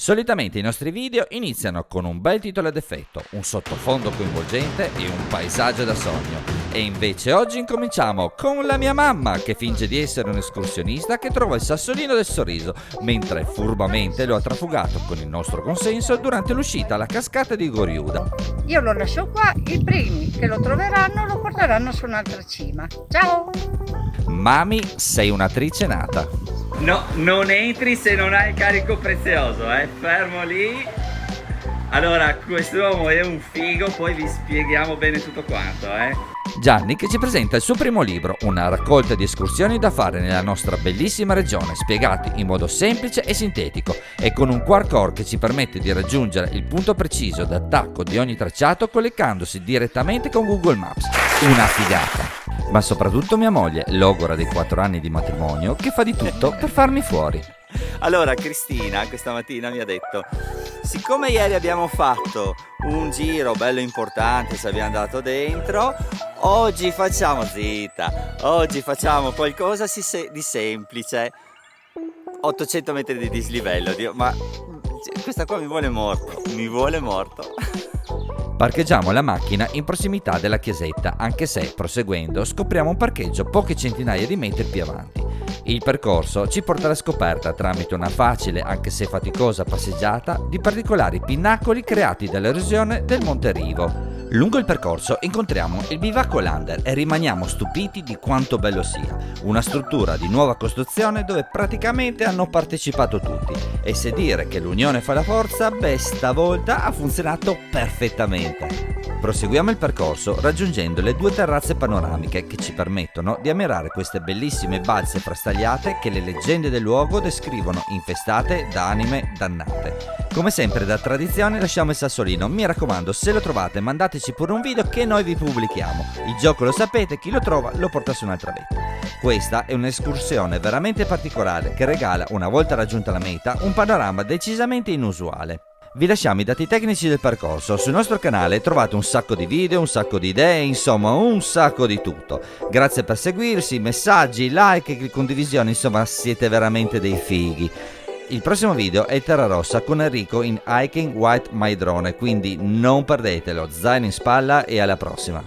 Solitamente i nostri video iniziano con un bel titolo ad effetto, un sottofondo coinvolgente e un paesaggio da sogno. E invece oggi incominciamo con la mia mamma che finge di essere un escursionista che trova il sassolino del sorriso, mentre furbamente lo ha trafugato con il nostro consenso durante l'uscita alla cascata di Goriuda. Io lo lascio qua, i primi che lo troveranno lo porteranno su un'altra cima. Ciao! Mami, sei un'attrice nata. No, non entri se non hai il carico prezioso, fermo lì. Allora, quest'uomo è un figo, poi vi spieghiamo bene tutto quanto, Gianni che ci presenta il suo primo libro, una raccolta di escursioni da fare nella nostra bellissima regione, spiegati in modo semplice e sintetico e con un QR code che ci permette di raggiungere il punto preciso d'attacco di ogni tracciato collegandosi direttamente con Google Maps. Una figata! Ma soprattutto mia moglie, logora dei 4 anni di matrimonio, che fa di tutto per farmi fuori. Allora Cristina questa mattina mi ha detto: siccome ieri abbiamo fatto un giro bello importante, ci abbiamo andato dentro, oggi facciamo qualcosa di semplice. 800 metri di dislivello, ma questa qua mi vuole morto. Parcheggiamo la macchina in prossimità della chiesetta, anche se, proseguendo, scopriamo un parcheggio poche centinaia di metri più avanti. Il percorso ci porta alla scoperta, tramite una facile, anche se faticosa passeggiata, di particolari pinnacoli creati dall'erosione del Monte Rivo. Lungo il percorso incontriamo il bivacco Lander e rimaniamo stupiti di quanto bello sia. Una struttura di nuova costruzione dove praticamente hanno partecipato tutti. E se dire che l'unione fa la forza, stavolta ha funzionato perfettamente. Proseguiamo il percorso raggiungendo le 2 terrazze panoramiche che ci permettono di ammirare queste bellissime balze frastagliate che le leggende del luogo descrivono infestate da anime dannate. Come sempre da tradizione lasciamo il sassolino, mi raccomando, se lo trovate mandateci pure un video che noi vi pubblichiamo. Il gioco lo sapete, chi lo trova lo porta su un'altra vetta. Questa è un'escursione veramente particolare che regala, una volta raggiunta la meta, un panorama decisamente inusuale. Vi lasciamo i dati tecnici del percorso, sul nostro canale trovate un sacco di video, un sacco di idee, insomma un sacco di tutto. Grazie per seguirci, messaggi, like, condivisioni, insomma siete veramente dei fighi. Il prossimo video è Terra Rossa con Enrico in Hiking White My Drone, quindi non perdetelo, zaino in spalla e alla prossima.